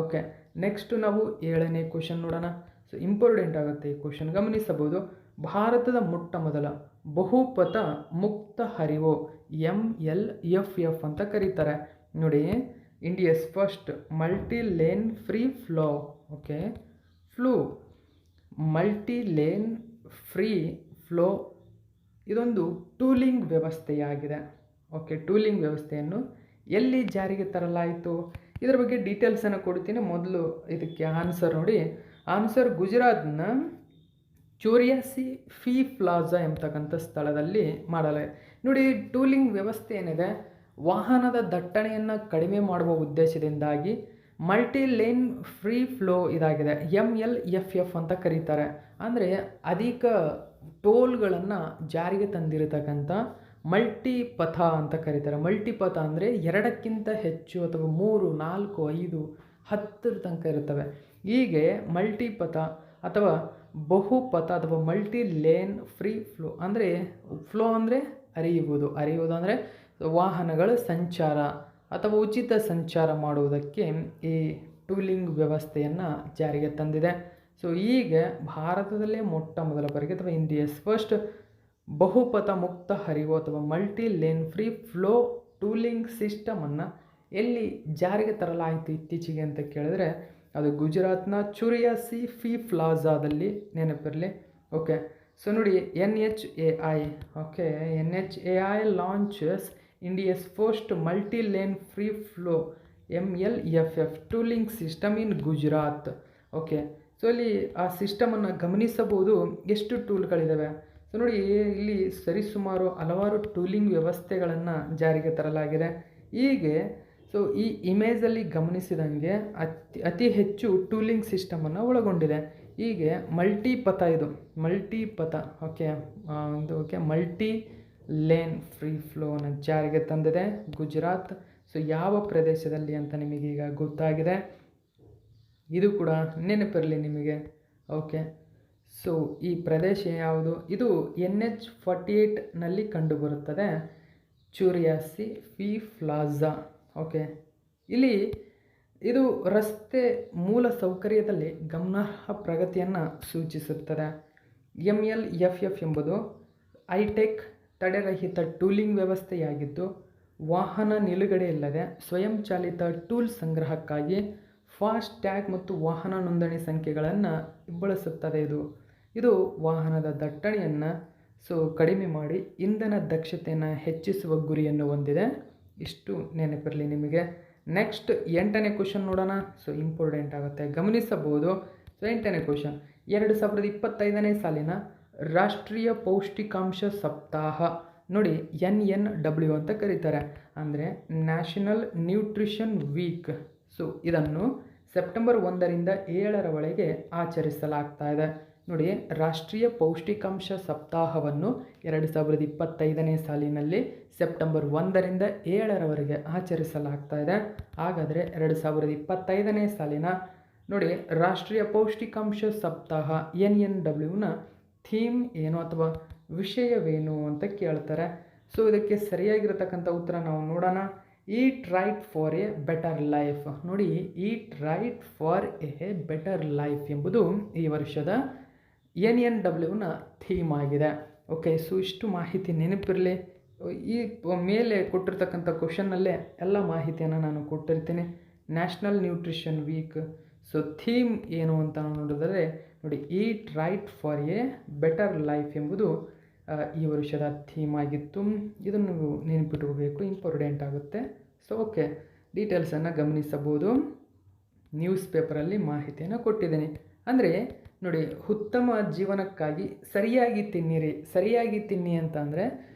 ಓಕೆ, ನೆಕ್ಸ್ಟ್ ನಾವು 7ನೇ ಕ್ವಶನ್ ನೋಡೋಣ. ಸೊ ಇಂಪಾರ್ಟೆಂಟ್ ಆಗುತ್ತೆ ಈ ಕ್ವಶನ್, ಗಮನಿಸಬಹುದು. ಭಾರತದ ಮೊಟ್ಟ ಮೊದಲ ಬಹುಪಥ ಮುಕ್ತ ಹರಿವು MLFF ಅಂತ ಕರೀತಾರೆ. ನೋಡಿ, India's first multi lane free flow. Okay, multi lane free flow ಇದೊಂದು ಟೂಲಿಂಗ್ ವ್ಯವಸ್ಥೆಯಾಗಿದೆ. ಓಕೆ, ಟೂಲಿಂಗ್ ವ್ಯವಸ್ಥೆಯನ್ನು ಎಲ್ಲಿ ಜಾರಿಗೆ ತರಲಾಯಿತು? ಇದರ ಬಗ್ಗೆ ಡೀಟೇಲ್ಸನ್ನು ಕೊಡ್ತೀನಿ. ಮೊದಲು ಇದಕ್ಕೆ ಆನ್ಸರ್ ನೋಡಿ. ಆನ್ಸರ್ ಗುಜರಾತ್ನ ಚೋರಿಯಾಸಿ ಫೀ ಪ್ಲಾಜಾ ಎಂಬತಕ್ಕಂಥ ಸ್ಥಳದಲ್ಲಿ ಮಾಡಲಾಗಿದೆ. ನೋಡಿ, ಟೂಲಿಂಗ್ ವ್ಯವಸ್ಥೆ ಏನಿದೆ, ವಾಹನದ ದಟ್ಟಣೆಯನ್ನು ಕಡಿಮೆ ಮಾಡುವ ಉದ್ದೇಶದಿಂದಾಗಿ ಮಲ್ಟಿ ಲೇನ್ ಫ್ರೀ ಫ್ಲೋ ಇದಾಗಿದೆ. MLFF ಅಂತ ಕರೀತಾರೆ. ಅಂದರೆ ಅಧಿಕ ಟೋಲ್ಗಳನ್ನು ಜಾರಿಗೆ ತಂದಿರತಕ್ಕಂಥ ಮಲ್ಟಿಪಥ ಅಂತ ಕರೀತಾರೆ. ಮಲ್ಟಿಪಥ ಅಂದರೆ 2ಕ್ಕಿಂತ ಹೆಚ್ಚು ಅಥವಾ 3, 4, 5, 10 ತನಕ ಇರುತ್ತವೆ. ಹೀಗೆ ಮಲ್ಟಿಪಥ ಅಥವಾ ಬಹುಪಥ ಅಥವಾ ಮಲ್ಟಿ ಲೇನ್ ಫ್ರೀ ಫ್ಲೋ ಅಂದರೆ ಹರಿಯುವುದು ಅಂದರೆ ವಾಹನಗಳ ಸಂಚಾರ ಅಥವಾ ಉಚಿತ ಸಂಚಾರ ಮಾಡುವುದಕ್ಕೆ ಈ ಟೂಲಿಂಗ್ ವ್ಯವಸ್ಥೆಯನ್ನು ಜಾರಿಗೆ ತಂದಿದೆ. ಸೊ ಈಗ ಭಾರತದಲ್ಲೇ ಮೊಟ್ಟ ಮೊದಲ ಬಾರಿಗೆ ಅಥವಾ ಇಂಡಿಯಾಸ್ ಫಸ್ಟ್ ಬಹುಪಥ ಮುಕ್ತ ಹರಿವು ಅಥವಾ multi lane free flow tolling ಸಿಸ್ಟಮನ್ನು ಎಲ್ಲಿ ಜಾರಿಗೆ ತರಲಾಯಿತು ಇತ್ತೀಚೆಗೆ ಅಂತ ಕೇಳಿದ್ರೆ ಅದು ಗುಜರಾತ್ನ ಚುರಿಯಾಸಿ ಫೀ ಪ್ಲಾಜಾದಲ್ಲಿ ನೆನಪಿರಲಿ. ಓಕೆ, ಸೊ ನೋಡಿ, NHAI. Okay, NHAI launches India's first multi lane free flow MLFF tooling system in Gujarat. Okay, so ಇಲ್ಲಿ ಆ ಸಿಸ್ಟಮನ್ನು ಗಮನಿಸಬಹುದು. ಎಷ್ಟು ಟೂಲ್ಗಳಿದ್ದಾವೆ? ಸೊ ನೋಡಿ, ಇಲ್ಲಿ ಸರಿಸುಮಾರು ಹಲವಾರು ಟೂಲಿಂಗ್ ವ್ಯವಸ್ಥೆಗಳನ್ನು ಜಾರಿಗೆ ತರಲಾಗಿದೆ. ಹೀಗೆ ಸೊ ಈ ಇಮೇಜಲ್ಲಿ ಗಮನಿಸಿದಂಗೆ ಅತಿ ಹೆಚ್ಚು ಟೂಲಿಂಗ್ ಸಿಸ್ಟಮನ್ನು ಒಳಗೊಂಡಿದೆ. ಹೀಗೆ ಮಲ್ಟಿಪಥ, ಇದು ಮಲ್ಟಿಪಥ. ಓಕೆ, ಮಲ್ಟಿ ಲೇನ್ ಫ್ರೀ ಫ್ಲೋನ ಜಾರಿಗೆ ತಂದಿದೆ ಗುಜರಾತ್. ಸೊ ಯಾವ ಪ್ರದೇಶದಲ್ಲಿ ಅಂತ ನಿಮಗೀಗ ಗೊತ್ತಾಗಿದೆ, ಇದು ಕೂಡ ನೆನಪಿರಲಿ ನಿಮಗೆ. ಓಕೆ, ಸೊ ಈ ಪ್ರದೇಶ ಯಾವುದು? ಇದು NH48ನಲ್ಲಿ ಕಂಡುಬರುತ್ತದೆ, ಚುರಿಯಾಸಿ ಫೀ ಪ್ಲಾಜಾ. ಓಕೆ, ಇದು ರಸ್ತೆ ಮೂಲ ಸೌಕರ್ಯದಲ್ಲಿ ಗಮನಾರ್ಹ ಪ್ರಗತಿಯನ್ನು ಸೂಚಿಸುತ್ತದೆ. MLFF ಎಂಬುದು ಹೈಟೆಕ್ ತಡೆರಹಿತ ಟೂಲಿಂಗ್ ವ್ಯವಸ್ಥೆಯಾಗಿದ್ದು ವಾಹನ ನಿಲುಗಡೆ ಇಲ್ಲದೆ ಸ್ವಯಂಚಾಲಿತ ಟೂಲ್ ಸಂಗ್ರಹಕ್ಕಾಗಿ ಫಾಸ್ಟ್ ಟ್ಯಾಗ್ ಮತ್ತು ವಾಹನ ನೋಂದಣಿ ಸಂಖ್ಯೆಗಳನ್ನು ಬಳಸುತ್ತದೆ. ಇದು ವಾಹನದ ದಟ್ಟಣೆಯನ್ನು ಕಡಿಮೆ ಮಾಡಿ ಇಂಧನ ದಕ್ಷತೆಯನ್ನು ಹೆಚ್ಚಿಸುವ ಗುರಿಯನ್ನು ಹೊಂದಿದೆ. ಇಷ್ಟು ನೆನಪಿರಲಿ ನಿಮಗೆ. ನೆಕ್ಸ್ಟ್ 8ನೇ ಕ್ವಶನ್ ನೋಡೋಣ. ಸೊ ಇಂಪಾರ್ಟೆಂಟ್ ಆಗುತ್ತೆ, ಗಮನಿಸಬಹುದು. ಸೊ 8ನೇ ಕ್ವಶನ್, 2025ನೇ ಸಾಲಿನ ರಾಷ್ಟ್ರೀಯ ಪೌಷ್ಟಿಕಾಂಶ ಸಪ್ತಾಹ ನೋಡಿ NNW ಅಂತ ಕರೀತಾರೆ, ಅಂದರೆ ನ್ಯಾಷನಲ್ ನ್ಯೂಟ್ರಿಷನ್ ವೀಕ್. ಸೊ ಇದನ್ನು ಸೆಪ್ಟೆಂಬರ್ 1ರಿಂದ 7ರವರೆಗೆ ಆಚರಿಸಲಾಗ್ತಾ ಇದೆ. ನೋಡಿ, ರಾಷ್ಟ್ರೀಯ ಪೌಷ್ಟಿಕಾಂಶ ಸಪ್ತಾಹವನ್ನು 2025ನೇ ಸಾಲಿನಲ್ಲಿ ಸೆಪ್ಟೆಂಬರ್ 1ರಿಂದ 7ರವರೆಗೆ ಆಚರಿಸಲಾಗ್ತಾ ಇದೆ. ಹಾಗಾದರೆ 2025ನೇ ಸಾಲಿನ ನೋಡಿ ರಾಷ್ಟ್ರೀಯ ಪೌಷ್ಟಿಕಾಂಶ ಸಪ್ತಾಹ NNWನ ಥೀಮ್ ಏನು ಅಥವಾ ವಿಷಯವೇನು ಅಂತ ಕೇಳ್ತಾರೆ. ಸೊ ಇದಕ್ಕೆ ಸರಿಯಾಗಿರತಕ್ಕಂಥ ಉತ್ತರ ನಾವು ನೋಡೋಣ. Eat right for a better life. ನೋಡಿ, eat right for a better life ಎಂಬುದು ಈ ವರ್ಷದ NNWನ ಥೀಮ್ ಆಗಿದೆ. ಓಕೆ, ಸೊ ಇಷ್ಟು ಮಾಹಿತಿ ನೆನಪಿರಲಿ. ಈ ಮೇಲೆ ಕೊಟ್ಟಿರ್ತಕ್ಕಂಥ ಕ್ವಶನ್ನಲ್ಲೇ ಎಲ್ಲ ಮಾಹಿತಿಯನ್ನು ನಾನು ಕೊಟ್ಟಿರ್ತೀನಿ. National nutrition week, so theme ಏನು ಅಂತ ನೋಡಿದರೆ ನೋಡಿ, eat right for a better life ಎಂಬುದು ಈ ವರ್ಷದ ಥೀಮ್ ಆಗಿತ್ತು. ಇದನ್ನು ನೀವು ನೆನಪಿಟ್ಕೋಬೇಕು, ಇಂಪಾರ್ಟೆಂಟ್ ಆಗುತ್ತೆ. ಸೊ ಓಕೆ, ಡೀಟೇಲ್ಸನ್ನು ಗಮನಿಸಬಹುದು. ನ್ಯೂಸ್ ಪೇಪರಲ್ಲಿ ಮಾಹಿತಿಯನ್ನು ಕೊಟ್ಟಿದ್ದೀನಿ. ಅಂದರೆ ನೋಡಿ, ಉತ್ತಮ ಜೀವನಕ್ಕಾಗಿ ಸರಿಯಾಗಿ ತಿನ್ನಿರಿ. ಸರಿಯಾಗಿ ತಿನ್ನಿ ಅಂತ ಅಂದರೆ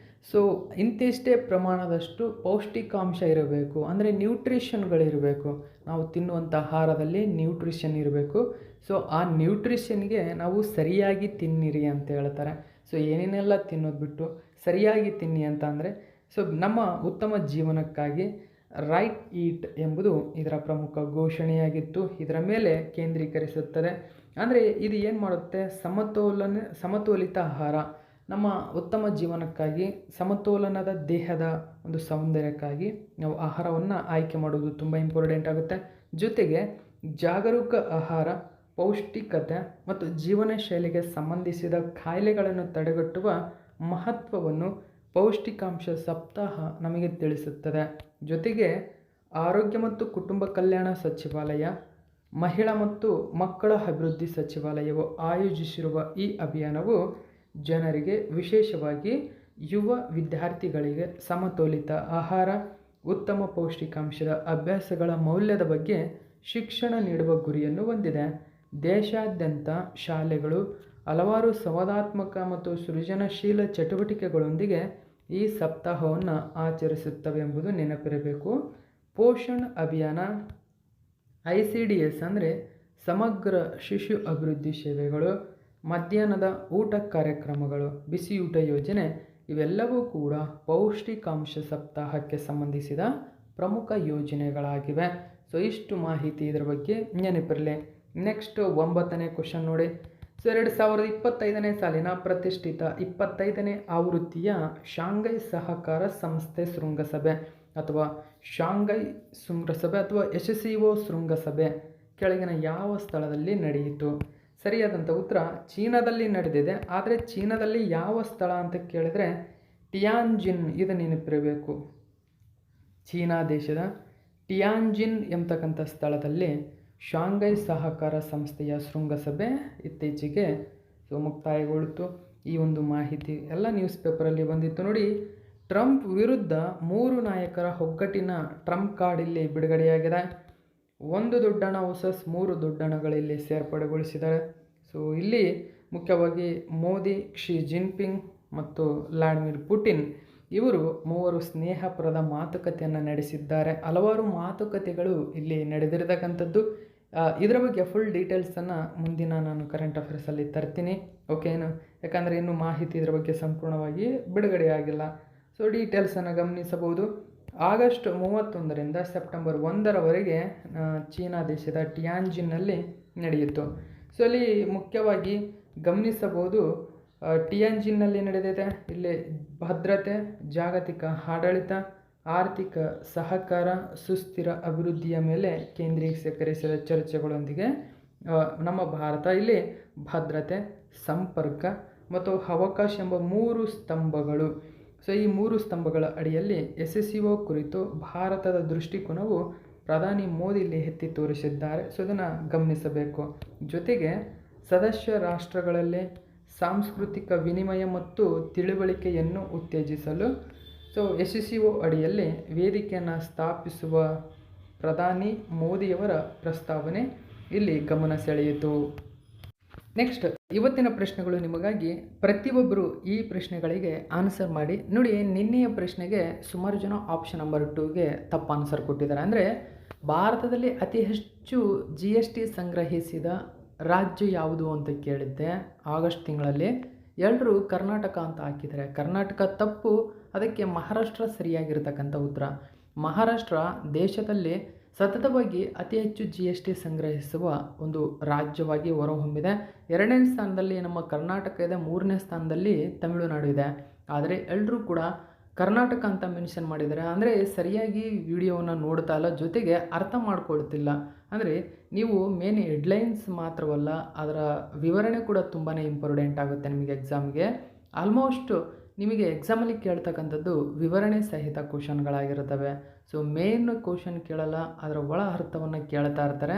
ಸೊ ಇಂತಿಷ್ಟೇ ಪ್ರಮಾಣದಷ್ಟು ಪೌಷ್ಟಿಕಾಂಶ ಇರಬೇಕು, ಅಂದರೆ ನ್ಯೂಟ್ರಿಷನ್ಗಳಿರಬೇಕು. ನಾವು ತಿನ್ನುವಂಥ ಆಹಾರದಲ್ಲಿ ನ್ಯೂಟ್ರಿಷನ್ ಇರಬೇಕು. ಸೊ ಆ ನ್ಯೂಟ್ರಿಷನ್ಗೆ ನಾವು ಸರಿಯಾಗಿ ತಿನ್ನಿರಿ ಅಂತ ಹೇಳ್ತಾರೆ. ಸೊ ಏನೇನೆಲ್ಲ ತಿನ್ನೋದು ಬಿಟ್ಟು ಸರಿಯಾಗಿ ತಿನ್ನಿ ಅಂತ ಅಂದರೆ ಸೊ ನಮ್ಮ ಉತ್ತಮ ಜೀವನಕ್ಕಾಗಿ ರೈಟ್ ಈಟ್ ಎಂಬುದು ಇದರ ಪ್ರಮುಖ ಘೋಷಣೆಯಾಗಿತ್ತು. ಇದರ ಮೇಲೆ ಕೇಂದ್ರೀಕರಿಸುತ್ತದೆ. ಅಂದರೆ ಇದು ಏನು ಮಾಡುತ್ತೆ, ಸಮತೋಲಿತ ಆಹಾರ, ನಮ್ಮ ಉತ್ತಮ ಜೀವನಕ್ಕಾಗಿ ಸಮತೋಲನದ ದೇಹದ ಒಂದು ಸೌಂದರ್ಯಕ್ಕಾಗಿ ನಾವು ಆಹಾರವನ್ನು ಆಯ್ಕೆ ಮಾಡುವುದು ತುಂಬ ಇಂಪಾರ್ಟೆಂಟ್ ಆಗುತ್ತೆ. ಜೊತೆಗೆ ಜಾಗರೂಕ ಆಹಾರ, ಪೌಷ್ಟಿಕತೆ ಮತ್ತು ಜೀವನ ಶೈಲಿಗೆ ಸಂಬಂಧಿಸಿದ ಕಾಯಿಲೆಗಳನ್ನು ತಡೆಗಟ್ಟುವ ಮಹತ್ವವನ್ನು ಪೌಷ್ಟಿಕಾಂಶ ಸಪ್ತಾಹ ನಮಗೆ ತಿಳಿಸುತ್ತದೆ. ಜೊತೆಗೆ ಆರೋಗ್ಯ ಮತ್ತು ಕುಟುಂಬ ಕಲ್ಯಾಣ ಸಚಿವಾಲಯ, ಮಹಿಳಾ ಮತ್ತು ಮಕ್ಕಳ ಅಭಿವೃದ್ಧಿ ಸಚಿವಾಲಯವು ಆಯೋಜಿಸಿರುವ ಈ ಅಭಿಯಾನವು ಜನರಿಗೆ, ವಿಶೇಷವಾಗಿ ಯುವ ವಿದ್ಯಾರ್ಥಿಗಳಿಗೆ ಸಮತೋಲಿತ ಆಹಾರ, ಉತ್ತಮ ಪೌಷ್ಟಿಕಾಂಶದ ಅಭ್ಯಾಸಗಳ ಮೌಲ್ಯದ ಬಗ್ಗೆ ಶಿಕ್ಷಣ ನೀಡುವ ಗುರಿಯನ್ನು ಹೊಂದಿದೆ. ದೇಶಾದ್ಯಂತ ಶಾಲೆಗಳು ಹಲವಾರು ಸಂವಾದಾತ್ಮಕ ಮತ್ತು ಸೃಜನಶೀಲ ಚಟುವಟಿಕೆಗಳೊಂದಿಗೆ ಈ ಸಪ್ತಾಹವನ್ನು ಆಚರಿಸುತ್ತವೆ ಎಂಬುದು ನೆನಪಿರಬೇಕು. ಪೋಷಣ್ ಅಭಿಯಾನ, ICDS ಅಂದರೆ ಸಮಗ್ರ ಶಿಶು ಅಭಿವೃದ್ಧಿ ಸೇವೆಗಳು, ಮಧ್ಯಾಹ್ನದ ಊಟ ಕಾರ್ಯಕ್ರಮಗಳು, ಬಿಸಿಯೂಟ ಯೋಜನೆ ಇವೆಲ್ಲವೂ ಕೂಡ ಪೌಷ್ಟಿಕಾಂಶ ಸಪ್ತಾಹಕ್ಕೆ ಸಂಬಂಧಿಸಿದ ಪ್ರಮುಖ ಯೋಜನೆಗಳಾಗಿವೆ. ಸೊ ಇಷ್ಟು ಮಾಹಿತಿ ಇದರ ಬಗ್ಗೆ ನೆನಪಿರಲಿ. ನೆಕ್ಸ್ಟ್ 9ನೇ ಕ್ವಶನ್ ನೋಡಿ. ಸೊ 2025ನೇ ಸಾಲಿನ ಪ್ರತಿಷ್ಠಿತ 25ನೇ ಆವೃತ್ತಿಯ ಶಾಂಘೈ ಸಹಕಾರ ಸಂಸ್ಥೆ ಶೃಂಗಸಭೆ ಅಥವಾ ಶಾಂಘೈ ಶೃಂಗಸಭೆ ಅಥವಾ SCO ಶೃಂಗಸಭೆ ಕೆಳಗಿನ ಯಾವ ಸ್ಥಳದಲ್ಲಿ ನಡೆಯಿತು? ಸರಿಯಾದಂಥ ಉತ್ತರ ಚೀನಾದಲ್ಲಿ ನಡೆದಿದೆ. ಆದರೆ ಚೀನಾದಲ್ಲಿ ಯಾವ ಸ್ಥಳ ಅಂತ ಕೇಳಿದರೆ ಟಿಯಾನ್ಜಿನ್, ಇದು ನೆನಪಿರಬೇಕು. ಚೀನಾ ದೇಶದ ಟಿಯಾನ್ಜಿನ್ ಎಂಬತಕ್ಕಂಥ ಸ್ಥಳದಲ್ಲಿ ಶಾಂಘೈ ಸಹಕಾರ ಸಂಸ್ಥೆಯ ಶೃಂಗಸಭೆ ಇತ್ತೀಚೆಗೆ ಮುಕ್ತಾಯಗೊಳ್ಳಿತು. ಈ ಒಂದು ಮಾಹಿತಿ ಎಲ್ಲ ನ್ಯೂಸ್ ಪೇಪರಲ್ಲಿ ಬಂದಿತ್ತು ನೋಡಿ. ಟ್ರಂಪ್ ವಿರುದ್ಧ 3 ನಾಯಕರ ಒಗ್ಗಟ್ಟಿನ ಟ್ರಂಪ್ ಕಾರ್ಡ್ ಇಲ್ಲಿ ಬಿಡುಗಡೆಯಾಗಿದೆ. 1 ದೊಡ್ಡಣ್ಣ ವರ್ಸಸ್ 3 ದೊಡ್ಡಣ್ಣಗಳಲ್ಲಿ ಸೇರ್ಪಡೆಗೊಳಿಸಿದ್ದಾರೆ. ಸೊ ಇಲ್ಲಿ ಮುಖ್ಯವಾಗಿ ಮೋದಿ, ಕ್ಷಿ ಜಿನ್ಪಿಂಗ್ ಮತ್ತು ವ್ಲಾಡಿಮಿರ್ ಪುಟಿನ್ ಇವರು ಮೂವರು ಸ್ನೇಹಪ್ರದ ಮಾತುಕತೆಯನ್ನು ನಡೆಸಿದ್ದಾರೆ. ಹಲವಾರು ಮಾತುಕತೆಗಳು ಇಲ್ಲಿ ನಡೆದಿರತಕ್ಕಂಥದ್ದು. ಇದರ ಬಗ್ಗೆ ಫುಲ್ ಡೀಟೇಲ್ಸನ್ನು ಮುಂದಿನ ನಾನು ಕರೆಂಟ್ ಅಫೇರ್ಸಲ್ಲಿ ತರ್ತೀನಿ. ಓಕೆನು, ಯಾಕಂದರೆ ಇನ್ನೂ ಮಾಹಿತಿ ಇದರ ಬಗ್ಗೆ ಸಂಪೂರ್ಣವಾಗಿ ಬಿಡುಗಡೆಯಾಗಿಲ್ಲ. ಸೊ ಡೀಟೇಲ್ಸನ್ನು ಗಮನಿಸಬಹುದು. ಆಗಸ್ಟ್ 31ರಿಂದ ಸೆಪ್ಟೆಂಬರ್ 1ರವರೆಗೆ ಚೀನಾ ದೇಶದ ಟಿಯಾನ್ಜಿನ್ನಲ್ಲಿ ನಡೆಯಿತು. ಸೊ ಅಲ್ಲಿ ಮುಖ್ಯವಾಗಿ ಗಮನಿಸಬಹುದು, ಟಿಯಾನ್ಜಿನ್ನಲ್ಲಿ ನಡೆದಿದೆ. ಇಲ್ಲಿ ಭದ್ರತೆ, ಜಾಗತಿಕ ಆಡಳಿತ, ಆರ್ಥಿಕ ಸಹಕಾರ, ಸುಸ್ಥಿರ ಅಭಿವೃದ್ಧಿಯ ಮೇಲೆ ಕೇಂದ್ರೀಕರಿಸಿದ ಚರ್ಚೆಗಳೊಂದಿಗೆ ನಮ್ಮ ಭಾರತ ಇಲ್ಲಿ ಭದ್ರತೆ, ಸಂಪರ್ಕ ಮತ್ತು ಅವಕಾಶ ಎಂಬ 3 ಸ್ತಂಭಗಳು. ಸೊ ಈ 3 ಸ್ತಂಭಗಳ ಅಡಿಯಲ್ಲಿ SCO ಕುರಿತು ಭಾರತದ ದೃಷ್ಟಿಕೋನವು ಪ್ರಧಾನಿ ಮೋದಿ ಇಲ್ಲಿ ಎತ್ತಿ ತೋರಿಸಿದ್ದಾರೆ. ಸೊ ಇದನ್ನು ಗಮನಿಸಬೇಕು. ಜೊತೆಗೆ ಸದಸ್ಯ ರಾಷ್ಟ್ರಗಳಲ್ಲಿ ಸಾಂಸ್ಕೃತಿಕ ವಿನಿಮಯ ಮತ್ತು ತಿಳುವಳಿಕೆಯನ್ನು ಉತ್ತೇಜಿಸಲು ಸೊ SCO ಅಡಿಯಲ್ಲಿ ವೇದಿಕೆಯನ್ನು ಸ್ಥಾಪಿಸುವ ಪ್ರಧಾನಿ ಮೋದಿಯವರ ಪ್ರಸ್ತಾವನೆ ಇಲ್ಲಿ ಗಮನ ಸೆಳೆಯಿತು. ನೆಕ್ಸ್ಟ್ ಇವತ್ತಿನ ಪ್ರಶ್ನೆಗಳು ನಿಮಗಾಗಿ. ಪ್ರತಿಯೊಬ್ಬರು ಈ ಪ್ರಶ್ನೆಗಳಿಗೆ ಆನ್ಸರ್ ಮಾಡಿ. ನೋಡಿ, ನಿನ್ನೆಯ ಪ್ರಶ್ನೆಗೆ ಸುಮಾರು ಜನ ಆಪ್ಷನ್ ನಂಬರ್ 2ಗೆ ತಪ್ಪು ಆನ್ಸರ್ ಕೊಟ್ಟಿದ್ದಾರೆ. ಅಂದರೆ ಭಾರತದಲ್ಲಿ ಅತಿ ಹೆಚ್ಚು GST ಸಂಗ್ರಹಿಸಿದ ರಾಜ್ಯ ಯಾವುದು ಅಂತ ಕೇಳಿದ್ದೆ ಆಗಸ್ಟ್ ತಿಂಗಳಲ್ಲಿ. ಎಲ್ಲರೂ ಕರ್ನಾಟಕ ಅಂತ ಹಾಕಿದ್ದಾರೆ. ಕರ್ನಾಟಕ ತಪ್ಪು, ಅದಕ್ಕೆ ಮಹಾರಾಷ್ಟ್ರ ಸರಿಯಾಗಿರ್ತಕ್ಕಂಥ ಉತ್ತರ. ಮಹಾರಾಷ್ಟ್ರ ದೇಶದಲ್ಲಿ ಸತತವಾಗಿ ಅತಿ ಹೆಚ್ಚು GST ಸಂಗ್ರಹಿಸುವ ಒಂದು ರಾಜ್ಯವಾಗಿ ಹೊರಹೊಮ್ಮಿದೆ. 2ನೇ ಸ್ಥಾನದಲ್ಲಿ ನಮ್ಮ ಕರ್ನಾಟಕ ಇದೆ, 3ನೇ ಸ್ಥಾನದಲ್ಲಿ ತಮಿಳುನಾಡು ಇದೆ. ಆದರೆ ಎಲ್ಲರೂ ಕೂಡ ಕರ್ನಾಟಕ ಅಂತ ಮೆನ್ಷನ್ ಮಾಡಿದ್ದಾರೆ. ಅಂದರೆ ಸರಿಯಾಗಿ ವಿಡಿಯೋವನ್ನು ನೋಡ್ತಾ ಇಲ್ಲ, ಜೊತೆಗೆ ಅರ್ಥ ಮಾಡ್ಕೊಳ್ತಿಲ್ಲ. ಅಂದರೆ ನೀವು ಮೇನ್ ಹೆಡ್ಲೈನ್ಸ್ ಮಾತ್ರವಲ್ಲ, ಅದರ ವಿವರಣೆ ಕೂಡ ತುಂಬಾ ಇಂಪಾರ್ಟೆಂಟ್ ಆಗುತ್ತೆ ನಿಮಗೆ ಎಕ್ಸಾಮ್ಗೆ. ಆಲ್ಮೋಸ್ಟ್ ನಿಮಗೆ ಎಕ್ಸಾಮಲ್ಲಿ ಕೇಳ್ತಕ್ಕಂಥದ್ದು ವಿವರಣೆ ಸಹಿತ ಕ್ವಶನ್ಗಳಾಗಿರ್ತವೆ. ಸೊ ಮೇನ್ ಕ್ವಶನ್ ಕೇಳಲ್ಲ, ಅದರ ಒಳ ಅರ್ಥವನ್ನು ಕೇಳ್ತಾ ಇರ್ತಾರೆ.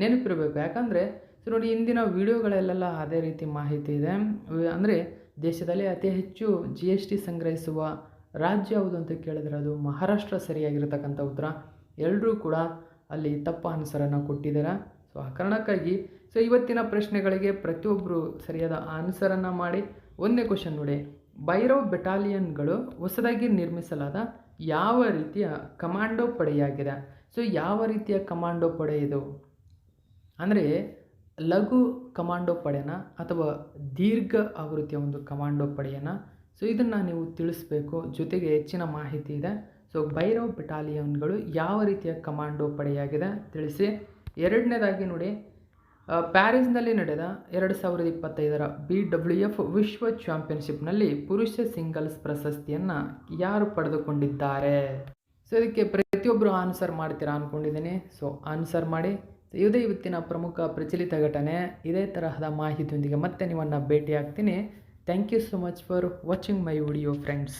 ನೆನಪಿರಬೇಕು, ಯಾಕಂದರೆ ಸೊ ನೋಡಿ, ಇಂದಿನ ವಿಡಿಯೋಗಳಲ್ಲೆಲ್ಲ ಅದೇ ರೀತಿ ಮಾಹಿತಿ ಇದೆ. ಅಂದರೆ ದೇಶದಲ್ಲಿ ಅತಿ ಹೆಚ್ಚು GST ಸಂಗ್ರಹಿಸುವ ರಾಜ್ಯ ಯಾವುದು ಅಂತ ಕೇಳಿದರೆ ಅದು ಮಹಾರಾಷ್ಟ್ರ ಸರಿಯಾಗಿರ್ತಕ್ಕಂಥ ಉತ್ತರ. ಎಲ್ಲರೂ ಕೂಡ ಅಲ್ಲಿ ತಪ್ಪು ಆನ್ಸರನ್ನು ಕೊಟ್ಟಿದ್ದಾರೆ. ಸೊ ಆ ಕಾರಣಕ್ಕಾಗಿ ಸೊ ಇವತ್ತಿನ ಪ್ರಶ್ನೆಗಳಿಗೆ ಪ್ರತಿಯೊಬ್ಬರು ಸರಿಯಾದ ಆನ್ಸರನ್ನು ಮಾಡಿ. ಒಂದನೇ ಕ್ವಶನ್ ನೋಡಿ, ಭೈರವ್ ಬೆಟಾಲಿಯನ್ಗಳು ಹೊಸದಾಗಿ ನಿರ್ಮಿಸಲಾದ ಯಾವ ರೀತಿಯ ಕಮಾಂಡೋ ಪಡೆಯಾಗಿದೆ? ಸೊ ಯಾವ ರೀತಿಯ ಕಮಾಂಡೋ ಪಡೆ ಇದು? ಅಂದರೆ ಲಘು ಕಮಾಂಡೋ ಪಡೆನ ಅಥವಾ ದೀರ್ಘ ಆವೃತ್ತಿಯ ಒಂದು ಕಮಾಂಡೋ ಪಡೆಯನ್ನು? ಸೊ ಇದನ್ನು ನೀವು ತಿಳಿಸ್ಬೇಕು, ಜೊತೆಗೆ ಹೆಚ್ಚಿನ ಮಾಹಿತಿ ಇದೆ. ಸೊ ಭೈರವ್ ಬೆಟಾಲಿಯನ್ಗಳು ಯಾವ ರೀತಿಯ ಕಮಾಂಡೋ ಪಡೆಯಾಗಿದೆ ತಿಳಿಸಿ. ಎರಡನೇದಾಗಿ ನೋಡಿ, ಪ್ಯಾರಿಸ್ನಲ್ಲಿ ನಡೆದ 2025ರ BWF ವಿಶ್ವ ಚಾಂಪಿಯನ್ಶಿಪ್ನಲ್ಲಿ ಪುರುಷ ಸಿಂಗಲ್ಸ್ ಪ್ರಶಸ್ತಿಯನ್ನು ಯಾರು ಪಡೆದುಕೊಂಡಿದ್ದಾರೆ? ಸೊ ಇದಕ್ಕೆ ಪ್ರತಿಯೊಬ್ಬರು ಆನ್ಸರ್ ಮಾಡ್ತೀರಾ ಅಂದ್ಕೊಂಡಿದ್ದೀನಿ. ಸೊ ಆನ್ಸರ್ ಮಾಡಿ. ಇದೇ ಇವತ್ತಿನ ಪ್ರಮುಖ ಪ್ರಚಲಿತ ಘಟನೆ. ಇದೇ ತರಹದ ಮಾಹಿತಿಯೊಂದಿಗೆ ಮತ್ತೆ ನಿಮ್ಮನ್ನು ಭೇಟಿ ಆಗ್ತೀನಿ. Thank you so much for watching my video friends.